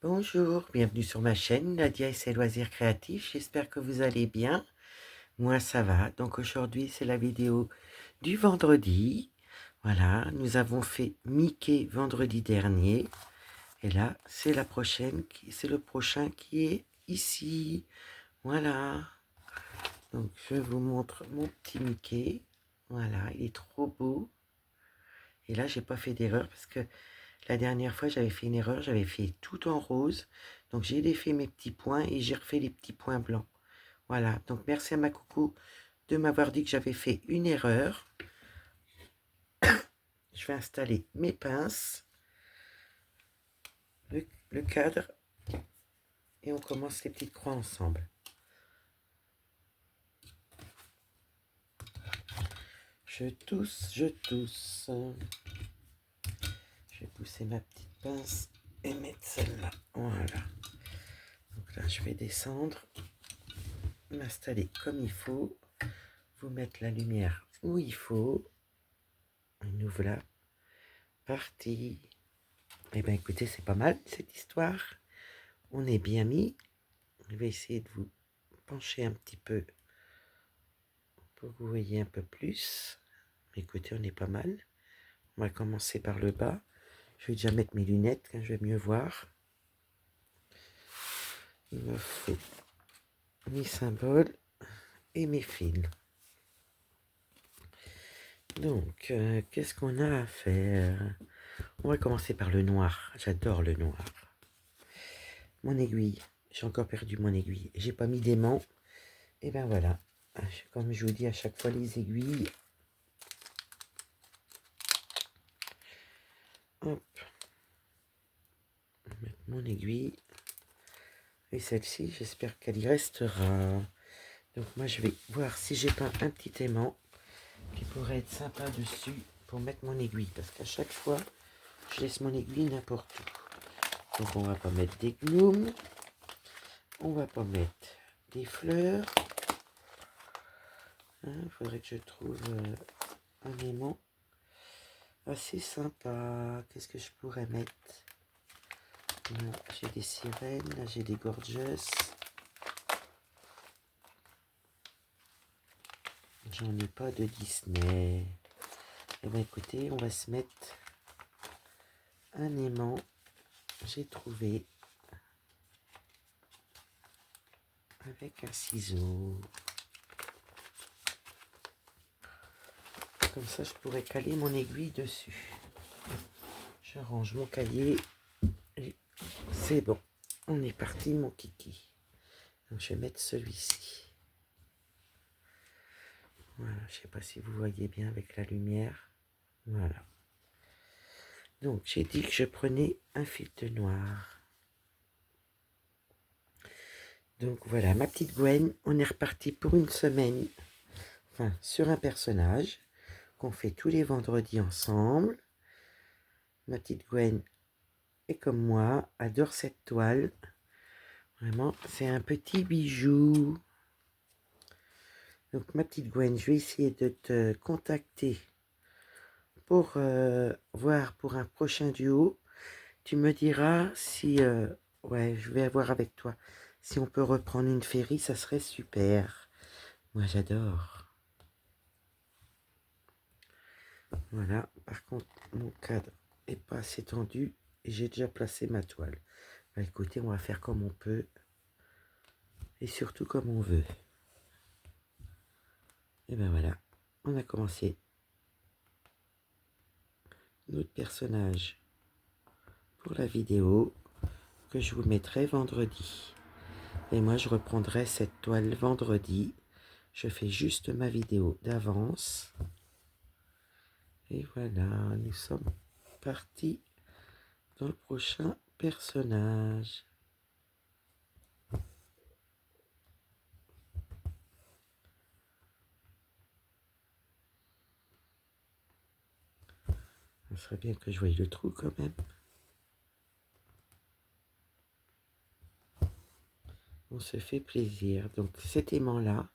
Bonjour, bienvenue sur ma chaîne Nadia et ses loisirs créatifs. J'espère que vous allez bien. Moi, ça va. Donc aujourd'hui, c'est la vidéo du vendredi. Voilà, nous avons fait Mickey vendredi dernier. Et là, c'est la prochaine, c'est le prochain qui est ici. Voilà. Donc je vous montre mon petit Mickey. Voilà, il est trop beau. Et là, j'ai pas fait d'erreur parce que la dernière fois, j'avais fait une erreur, j'avais fait tout en rose. Donc, j'ai défait mes petits points et j'ai refait les petits points blancs. Voilà, donc merci à ma coucou de m'avoir dit que j'avais fait une erreur. Je vais installer mes pinces, le cadre, et on commence les petites croix ensemble. Je tousse, je tousse. Je vais pousser ma petite pince et mettre celle-là. Voilà. Donc là, je vais descendre, m'installer comme il faut, vous mettre la lumière où il faut. Et nous voilà partis. Eh bien, écoutez, c'est pas mal cette histoire. On est bien mis. Je vais essayer de vous pencher un petit peu pour que vous voyez un peu plus. Écoutez, on est pas mal. On va commencer par le bas. Je vais déjà mettre mes lunettes, quand je vais mieux voir. Il me faut mes symboles et mes fils. Donc, qu'est-ce qu'on a à faire? On va commencer par le noir. J'adore le noir. Mon aiguille. J'ai encore perdu mon aiguille. J'ai pas mis d'aimant. Et ben voilà. Comme je vous dis à chaque fois, les aiguilles. Hop. Je vais mettre mon aiguille. Et celle-ci, j'espère qu'elle y restera. Donc moi, je vais voir si j'ai pas un petit aimant qui pourrait être sympa dessus pour mettre mon aiguille. Parce qu'à chaque fois, je laisse mon aiguille n'importe où. Donc on va pas mettre des gnomes. On va pas mettre des fleurs. Il faudrait que je trouve un aimant assez sympa. Qu'est-ce que je pourrais mettre? J'ai des sirènes, là j'ai des gorgeous. J'en ai pas de Disney. Eh bien écoutez, on va se mettre un aimant. J'ai trouvé avec un ciseau. Comme ça, je pourrais caler mon aiguille dessus. Je range mon cahier. Et c'est bon. On est parti, mon kiki. Donc, je vais mettre celui-ci. Voilà, je ne sais pas si vous voyez bien avec la lumière. Voilà. Donc, j'ai dit que je prenais un fil de noir. Donc, voilà, ma petite Gwen. On est reparti pour une semaine. Enfin, sur un personnage qu'on fait tous les vendredis ensemble. Ma petite Gwen est comme moi, adore cette toile. Vraiment, c'est un petit bijou. Donc, ma petite Gwen, je vais essayer de te contacter pour voir pour un prochain duo. Tu me diras si... ouais, je vais voir avec toi. Si on peut reprendre une féerie, ça serait super. Moi, j'adore. Voilà. Par contre, mon cadre est pas assez tendu et j'ai déjà placé ma toile. Bah, écoutez, on va faire comme on peut et surtout comme on veut. Et ben voilà, on a commencé notre personnage pour la vidéo que je vous mettrai vendredi. Et moi, je reprendrai cette toile vendredi. Je fais juste ma vidéo d'avance. Et voilà, nous sommes partis dans le prochain personnage. Ça serait bien que je voie le trou quand même. On se fait plaisir. Donc cet aimant-là,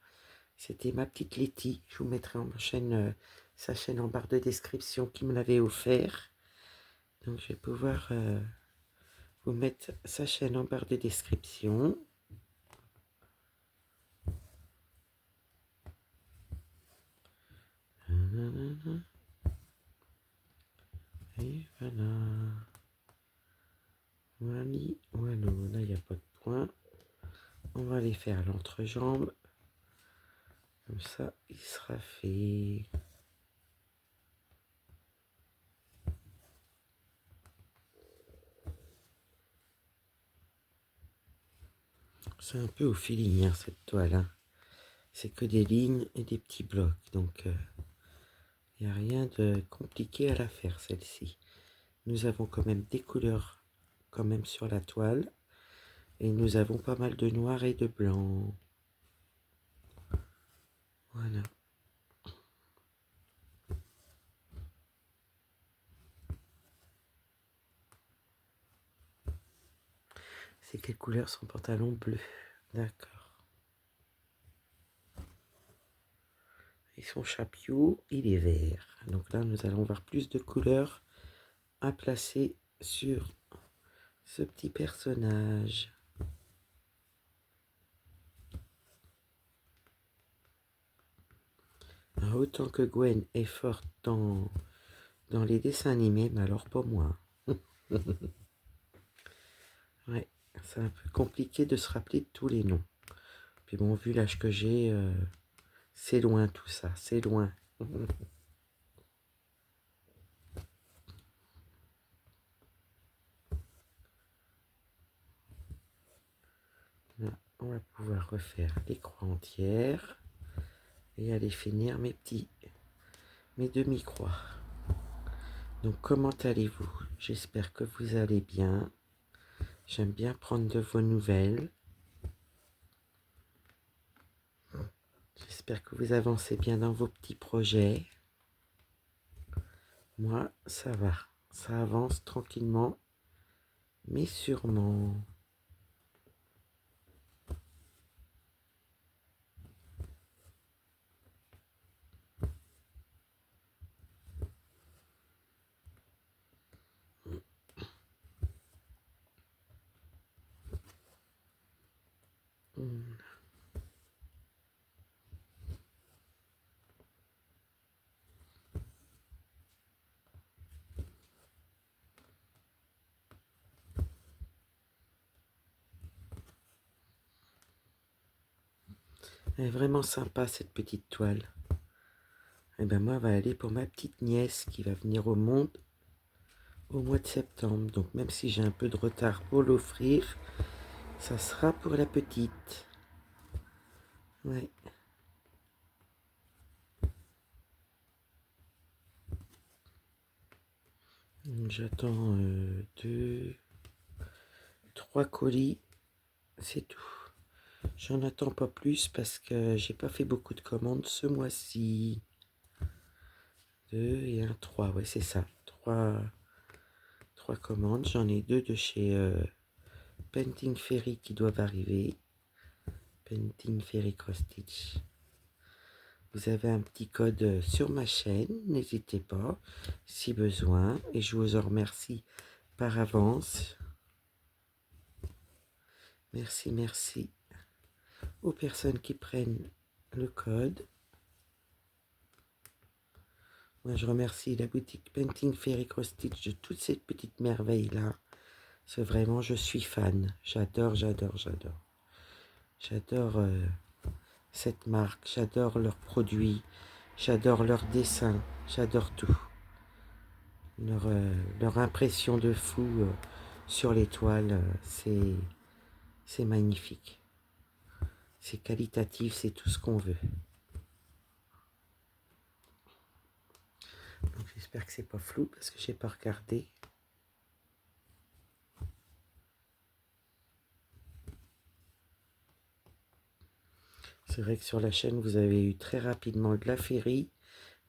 c'était ma petite Letty. Je vous mettrai en chaîne, sa chaîne en barre de description qui me l'avait offert. Donc je vais pouvoir vous mettre sa chaîne en barre de description. Et voilà. Voilà, là il n'y a pas de point. On va aller faire l'entrejambe. Comme ça, il sera fait. C'est un peu au feeling, hein, cette toile. Hein. C'est que des lignes et des petits blocs. Donc, il n'y a rien de compliqué à la faire, celle-ci. Nous avons quand même des couleurs quand même sur la toile. Et nous avons pas mal de noir et de blanc. Voilà. C'est quelle couleur son pantalon bleu? D'accord. Et son chapeau, il est vert. Donc là, nous allons voir plus de couleurs à placer sur ce petit personnage. Alors, autant que Gwen est forte dans les dessins animés, mais alors pas moi. Ouais, c'est un peu compliqué de se rappeler de tous les noms. Puis bon, vu l'âge que j'ai, c'est loin tout ça, c'est loin. Là, on va pouvoir refaire les croix entières et aller finir mes demi-croix. Donc comment allez-vous? J'espère que vous allez bien. J'aime bien prendre de vos nouvelles. J'espère que vous avancez bien dans vos petits projets. Moi, ça va. Ça avance tranquillement, mais sûrement. Elle est vraiment sympa cette petite toile. Et ben moi, elle va aller pour ma petite nièce qui va venir au monde au mois de septembre. Donc même si j'ai un peu de retard pour l'offrir, ça sera pour la petite. Ouais. J'attends 2, 3 colis, c'est tout. J'en attends pas plus parce que j'ai pas fait beaucoup de commandes ce mois-ci. 2 et un 3, ouais c'est ça. 3 commandes. J'en ai 2 de chez Painting Ferry qui doivent arriver. Painting Ferry Cross Stitch. Vous avez un petit code sur ma chaîne, n'hésitez pas si besoin. Et je vous en remercie par avance. Merci, merci aux personnes qui prennent le code. Moi, je remercie la boutique Painting Ferry Cross Stitch de toutes ces petites merveilles-là. C'est vraiment, je suis fan. J'adore, j'adore, j'adore. J'adore cette marque, j'adore leurs produits, j'adore leurs dessins, j'adore tout. Leur impression de fou sur les toiles, c'est magnifique. C'est qualitatif, c'est tout ce qu'on veut. Donc j'espère que c'est pas flou parce que j'ai pas regardé. C'est vrai que sur la chaîne, vous avez eu très rapidement de la Ferry,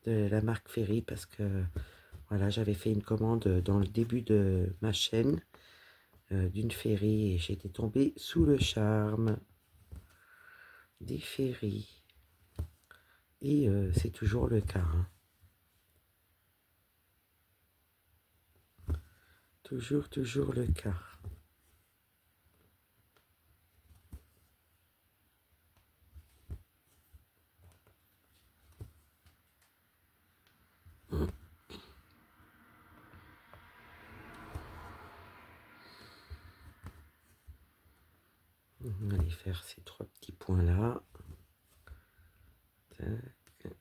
de la marque Ferry, parce que voilà, j'avais fait une commande dans le début de ma chaîne d'une Ferry et j'étais tombée sous le charme des Ferry. Et c'est toujours le cas. Hein. Toujours le cas. On va aller faire ces 3 petits points là. Tac.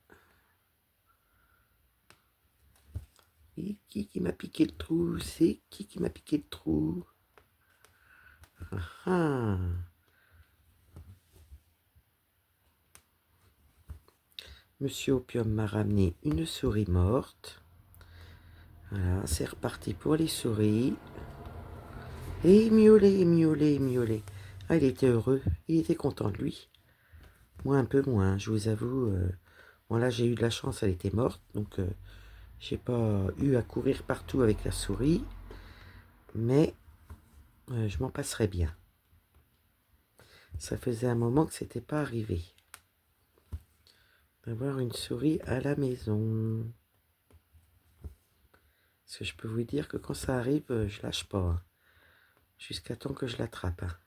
Et qui m'a piqué le trou? C'est qui m'a piqué le trou? Ah ah. Monsieur Opium m'a ramené une souris morte. Voilà, c'est reparti pour les souris. Et il miaulait, il miaulait, il miaulait. Ah, il était heureux, il était content de lui. Moi, un peu moins, je vous avoue. Bon, là, j'ai eu de la chance, elle était morte, donc j'ai pas eu à courir partout avec la souris. Mais je m'en passerais bien. Ça faisait un moment que c'était pas arrivé. D'avoir une souris à la maison. Parce que je peux vous dire que quand ça arrive, je lâche pas. Hein. Jusqu'à temps que je l'attrape. Hein.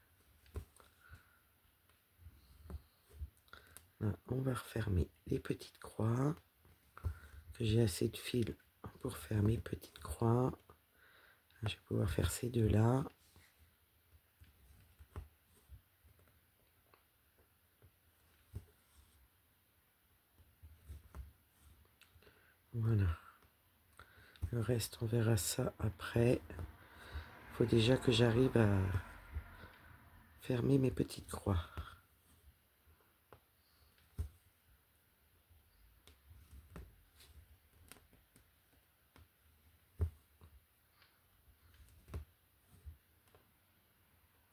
Là, on va refermer les petites croix. Que j'ai assez de fil pour faire mes petites croix. Je vais pouvoir faire ces deux-là. Voilà. Le reste, on verra ça après. Il faut déjà que j'arrive à fermer mes petites croix.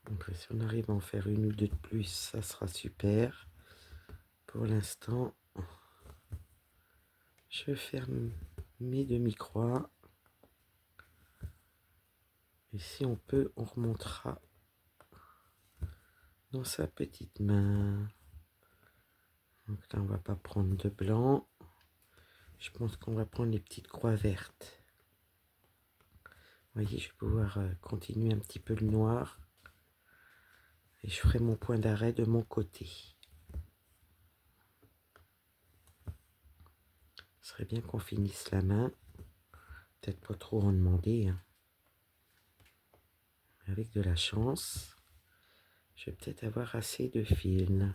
Donc, si on arrive à en faire une ou deux de plus, ça sera super. Pour l'instant, je ferme mes demi-croix. Et si on peut, on remontera dans sa petite main. Donc là, on va pas prendre de blanc. Je pense qu'on va prendre les petites croix vertes. Vous voyez, je vais pouvoir continuer un petit peu le noir. Et je ferai mon point d'arrêt de mon côté. Ce serait bien qu'on finisse la main. Peut-être pas trop en demander. Hein. Avec de la chance, je vais peut-être avoir assez de fil.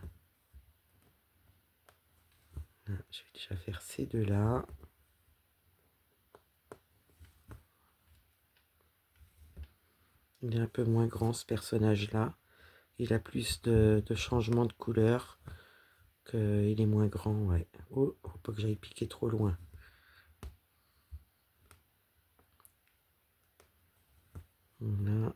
Là, je vais déjà faire ces deux-là. Il est un peu moins grand ce personnage-là. Il a plus de changements de couleur. Il est moins grand, ouais. Oh, faut pas que j'aille piquer trop loin. Voilà.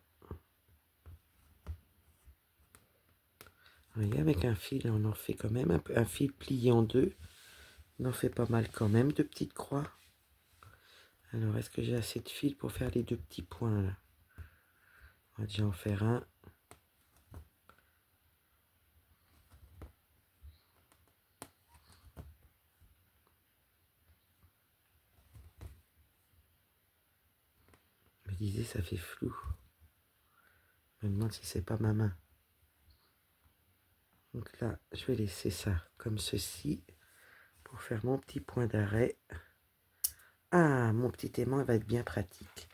Voyez, avec un fil, on en fait quand même un fil plié en deux. On en fait pas mal quand même, de petites croix. Alors, est-ce que j'ai assez de fil pour faire les deux petits points là? On va déjà en faire un. Je me disais, ça fait flou. Je me demande si c'est pas ma main. Donc là, je vais laisser ça comme ceci pour faire mon petit point d'arrêt. Ah, mon petit aimant va être bien pratique.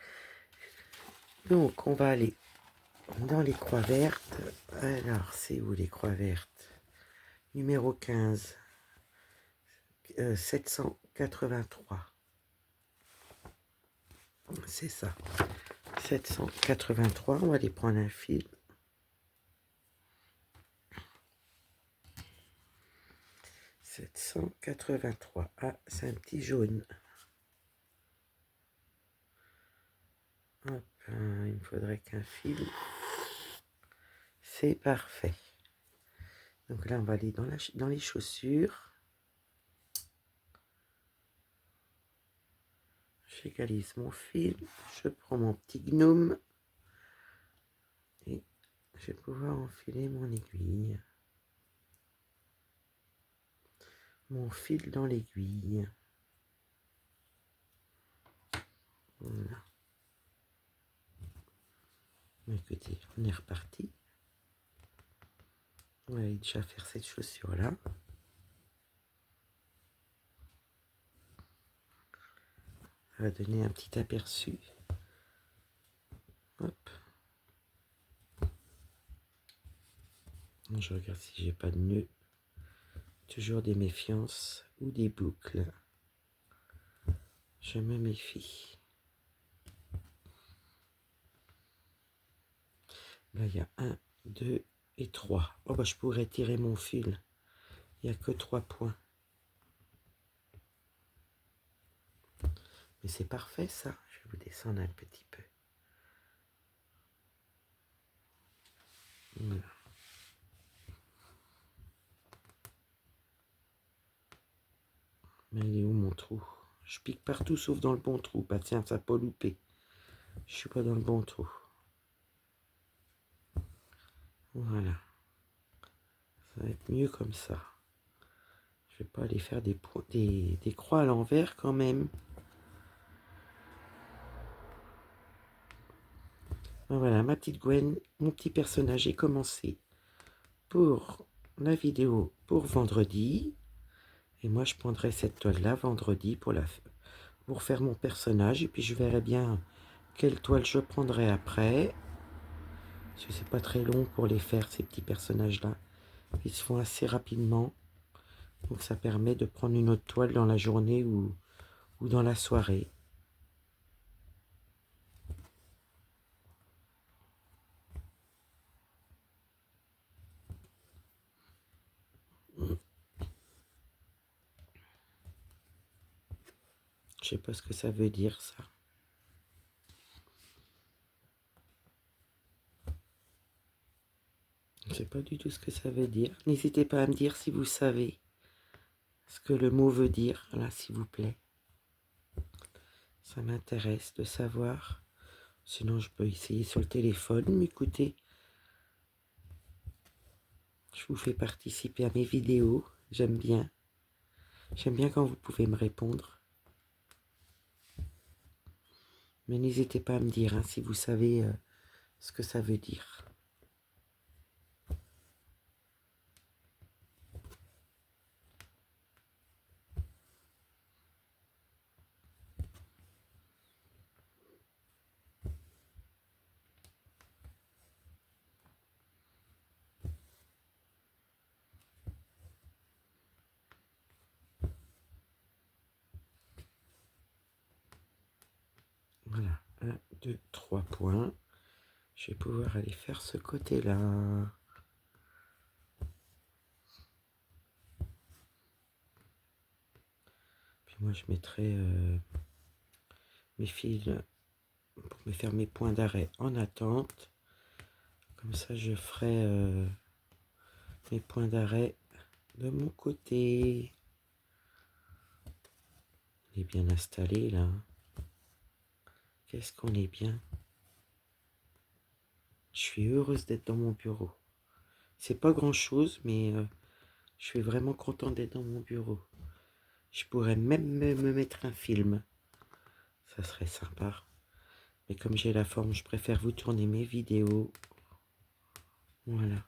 Donc, on va aller dans les croix vertes. Alors, c'est où les croix vertes? Numéro 15. 783. C'est ça. 783. On va aller prendre un fil. 783. Ah, c'est un petit jaune. Hop, il me faudrait qu'un fil. C'est parfait. Donc là, on va aller dans les chaussures. J'égalise mon fil. Je prends mon petit gnome. Et je vais pouvoir enfiler mon aiguille. Mon fil dans l'aiguille. Voilà. Écoutez, on est reparti. On va aller déjà faire cette chaussure-là. Ça va donner un petit aperçu. Hop. Je regarde si j'ai pas de nœud. Toujours des méfiances ou des boucles. Je me méfie. Là, il y a 1, 2 et 3. Oh, bah, je pourrais tirer mon fil. Il n'y a que 3 points. Mais c'est parfait, ça. Je vais vous descendre un petit peu. Voilà. Mais il est où mon trou? Je pique partout sauf dans le bon trou. Bah tiens, ça n'a pas loupé. Je suis pas dans le bon trou. Voilà. Ça va être mieux comme ça. Je vais pas aller faire des croix à l'envers quand même. Ben voilà, ma petite Gwen, mon petit personnage est commencé pour la vidéo pour vendredi. Et moi, je prendrai cette toile-là vendredi pour faire mon personnage. Et puis, je verrai bien quelle toile je prendrai après. Parce que c'est pas très long pour les faire, ces petits personnages-là. Ils se font assez rapidement. Donc, ça permet de prendre une autre toile dans la journée ou dans la soirée. Je sais pas ce que ça veut dire, ça. Je sais pas du tout ce que ça veut dire. N'hésitez pas à me dire si vous savez ce que le mot veut dire, là, s'il vous plaît. Ça m'intéresse de savoir. Sinon, je peux essayer sur le téléphone, m'écouter. Je vous fais participer à mes vidéos. J'aime bien. J'aime bien quand vous pouvez me répondre. Mais n'hésitez pas à me dire si vous savez ce que ça veut dire. Voilà, 1, 2, 3 points. Je vais pouvoir aller faire ce côté-là. Puis moi, je mettrai mes fils pour me faire mes points d'arrêt en attente. Comme ça, je ferai mes points d'arrêt de mon côté. On est bien installé là. Qu'est-ce qu'on est bien. Je suis heureuse d'être dans mon bureau. C'est pas grand chose, mais je suis vraiment contente d'être dans mon bureau. Je pourrais même me mettre un film. Ça serait sympa. Mais comme j'ai la forme, je préfère vous tourner mes vidéos. Voilà.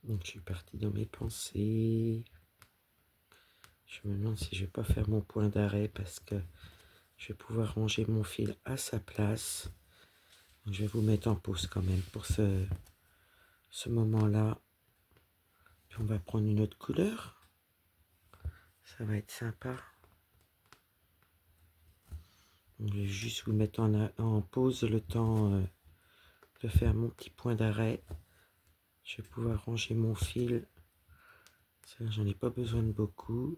Donc je suis partie dans mes pensées. Je me demande si je vais pas faire mon point d'arrêt parce que je vais pouvoir ranger mon fil à sa place. Donc je vais vous mettre en pause quand même pour ce moment-là. Puis on va prendre une autre couleur. Ça va être sympa. Je vais juste vous mettre en pause le temps de faire mon petit point d'arrêt. Je vais pouvoir ranger mon fil. J'en ai pas besoin de beaucoup.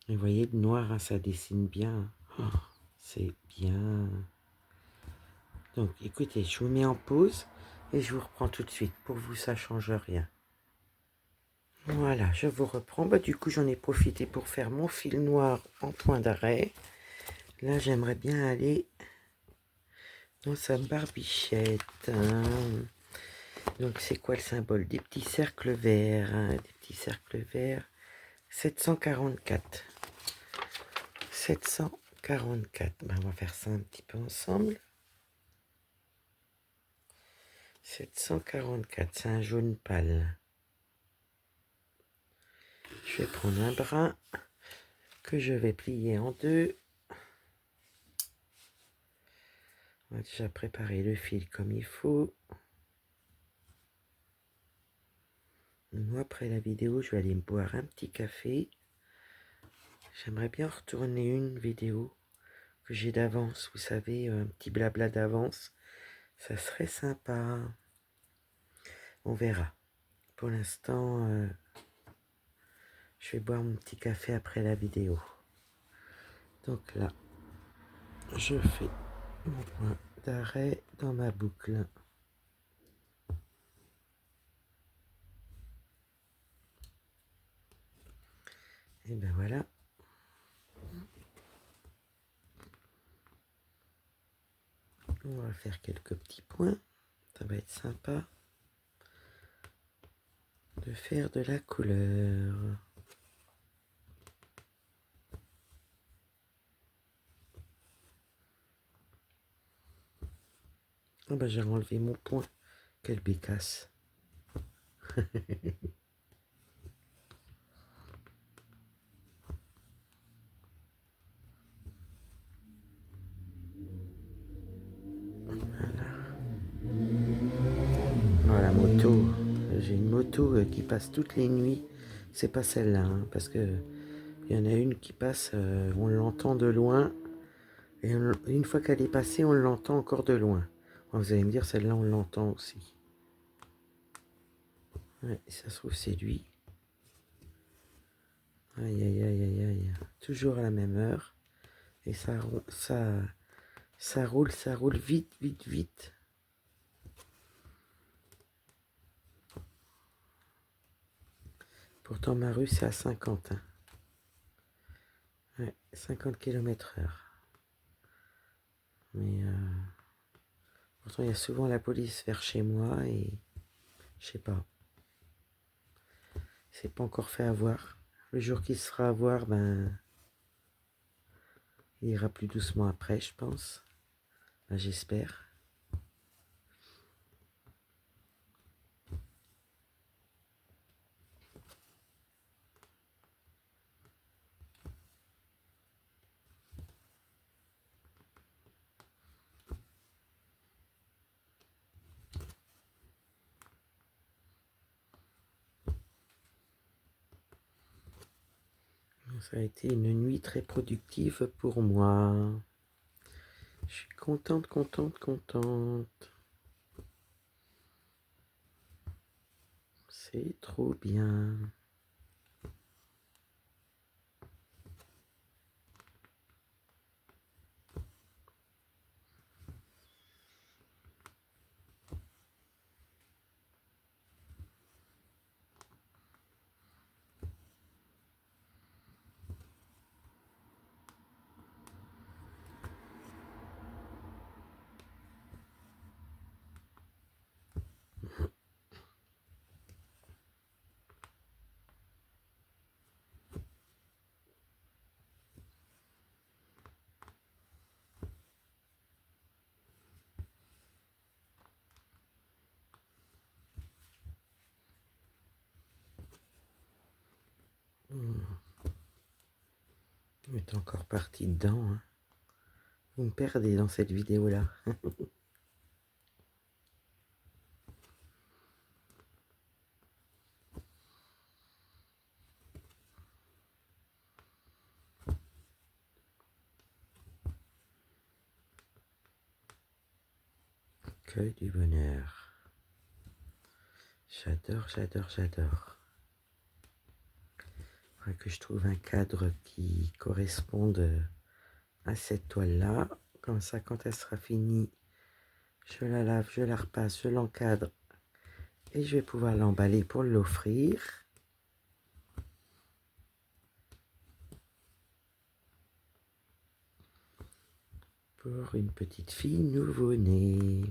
Et vous voyez, le noir, hein, ça dessine bien. Oh, c'est bien. Donc, écoutez, je vous mets en pause et je vous reprends tout de suite. Pour vous, ça change rien. Voilà, je vous reprends. Bah, du coup, j'en ai profité pour faire mon fil noir en point d'arrêt. Là, j'aimerais bien aller dans sa barbichette, hein. Donc, c'est quoi le symbole? Des petits cercles verts, hein, des petits cercles verts. 744. 744. Ben, on va faire ça un petit peu ensemble. 744, c'est un jaune pâle. Je vais prendre un brin que je vais plier en deux. On va déjà préparer le fil comme il faut. Moi, après la vidéo, je vais aller me boire un petit café. J'aimerais bien retourner une vidéo que j'ai d'avance, vous savez, un petit blabla d'avance. Ça serait sympa. On verra. Pour l'instant, je vais boire mon petit café après la vidéo. Donc là, je fais mon point d'arrêt dans ma boucle. Et ben voilà. On va faire quelques petits points. Ça va être sympa de faire de la couleur. Ah ben j'ai enlevé mon point. Quelle bécasse. Oh, la moto. J'ai une moto qui passe toutes les nuits. C'est pas celle-là, hein, parce que il y en a une qui passe, on l'entend de loin. Et une fois qu'elle est passée, on l'entend encore de loin. Oh, vous allez me dire, celle-là, on l'entend aussi. Ouais, ça se trouve, c'est lui. Aïe, aïe, aïe, aïe, aïe. Toujours à la même heure. Et ça roule vite, vite, vite. Pourtant, ma rue, c'est à 50. Hein. Ouais, 50 km/h. Mais pourtant, il y a souvent la police vers chez moi et je sais pas. C'est pas encore fait avoir. Le jour qu'il se fera avoir, ben, il ira plus doucement après, je pense. Ben, j'espère. Ça a été une nuit très productive pour moi. Je suis contente, contente, contente. C'est trop bien. On est encore parti dedans. Hein. Vous me perdez dans cette vidéo-là. Que du bonheur. J'adore, j'adore, j'adore. Il faudrait que je trouve un cadre qui corresponde à cette toile-là. Comme ça, quand elle sera finie, je la lave, je la repasse, je l'encadre. Et je vais pouvoir l'emballer pour l'offrir. pour une petite fille nouveau-née.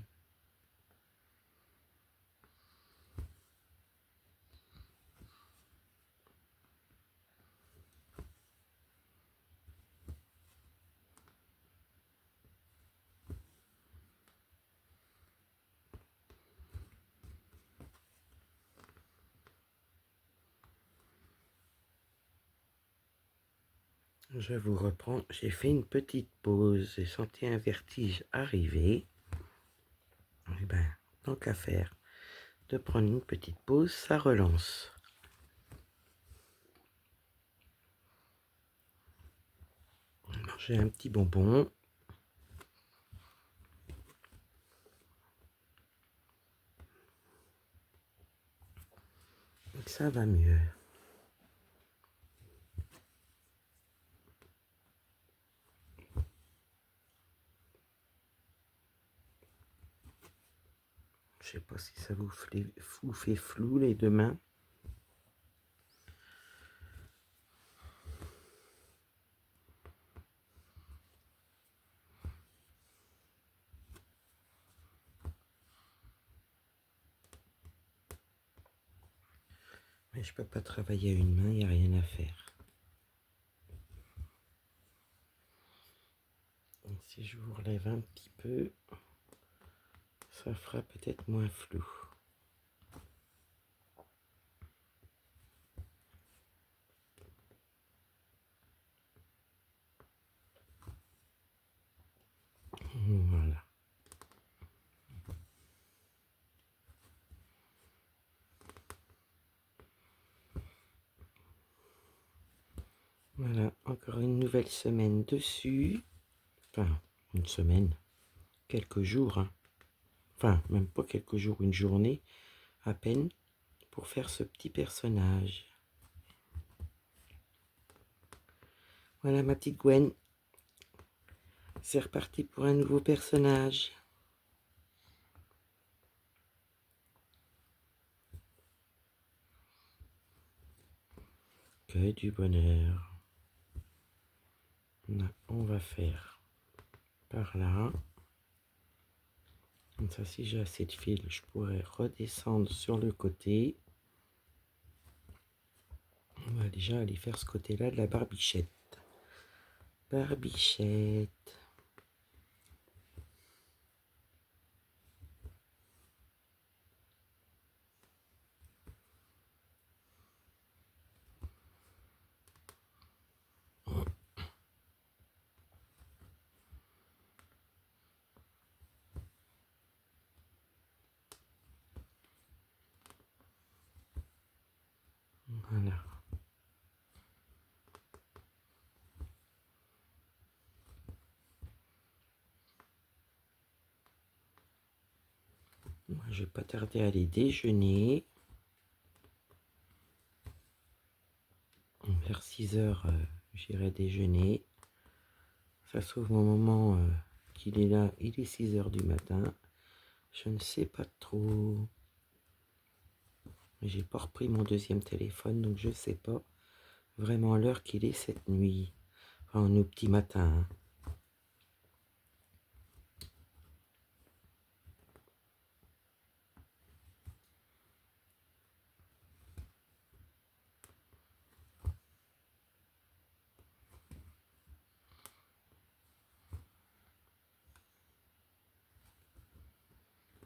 Je vous reprends, j'ai fait une petite pause, j'ai senti un vertige arriver. Et ben, tant qu'à faire, de prendre une petite pause, ça relance. J'ai un petit bonbon. Donc ça va mieux. Je sais pas si ça vous fait flou les deux mains. Mais je peux pas travailler à une main, il n'y a rien à faire. Et si je vous relève un petit peu, ça fera peut-être moins flou. Voilà. Voilà, encore une nouvelle semaine dessus. Enfin, une semaine, quelques jours. Hein. Enfin, même pas quelques jours, une journée à peine pour faire ce petit personnage. Voilà ma petite Gwen. C'est reparti pour un nouveau personnage. Que du bonheur. Là, on va faire par là. Comme ça, si j'ai assez de fil, je pourrais redescendre sur le côté. On va déjà aller faire ce côté-là de la barbichette. Barbichette. Voilà. Moi, je vais pas tarder à aller déjeuner. Vers 6 heures, j'irai déjeuner. Ça sauve mon moment qu'il est là. Il est 6 heures du matin. Je ne sais pas trop. J'ai pas repris mon deuxième téléphone, donc je sais pas vraiment l'heure qu'il est cette nuit. Enfin, au petit matin.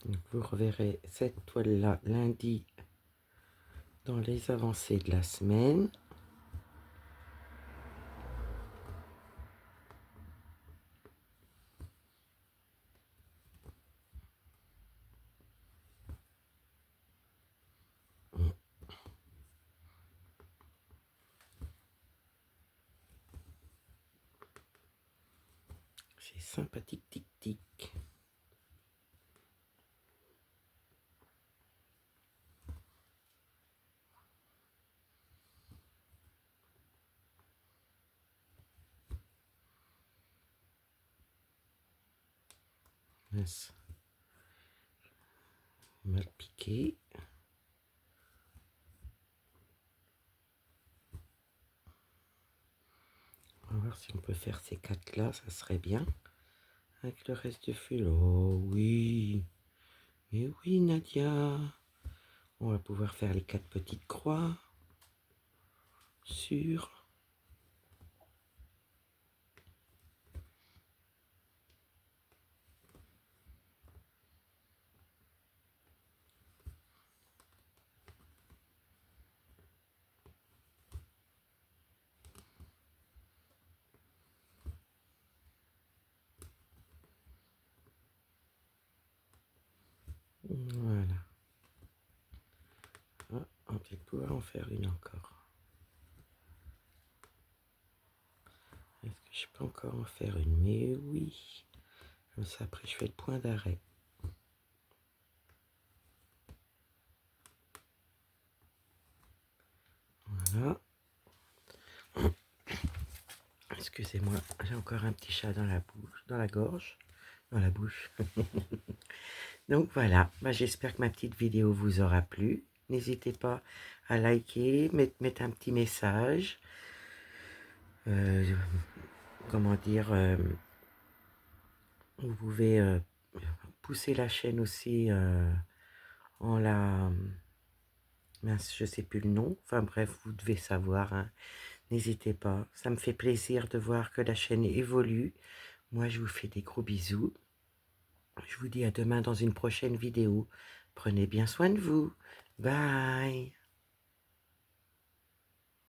Donc, vous reverrez cette toile-là lundi dans les avancées de la semaine. C'est sympathique, tic-tic. Mince. Mal piqué. On va voir si on peut faire ces quatre là, ça serait bien. avec le reste du fil. Oh oui, mais oui Nadia. On va pouvoir faire les 4 petites croix sur... Voilà. Ah, on va peut-être pouvoir en faire une encore. Est-ce que je peux encore en faire une? Mais oui. Comme ça, après, je fais le point d'arrêt. Voilà. Excusez-moi, j'ai encore un petit chat dans la bouche, dans la gorge, dans la bouche. Donc voilà, bah, j'espère que ma petite vidéo vous aura plu. N'hésitez pas à liker, mettre un petit message. Comment dire, vous pouvez pousser la chaîne aussi en la... mince, je sais plus le nom. Enfin bref, vous devez savoir, hein. N'hésitez pas, ça me fait plaisir de voir que la chaîne évolue. Moi, je vous fais des gros bisous. Je vous dis à demain dans une prochaine vidéo. Prenez bien soin de vous. Bye.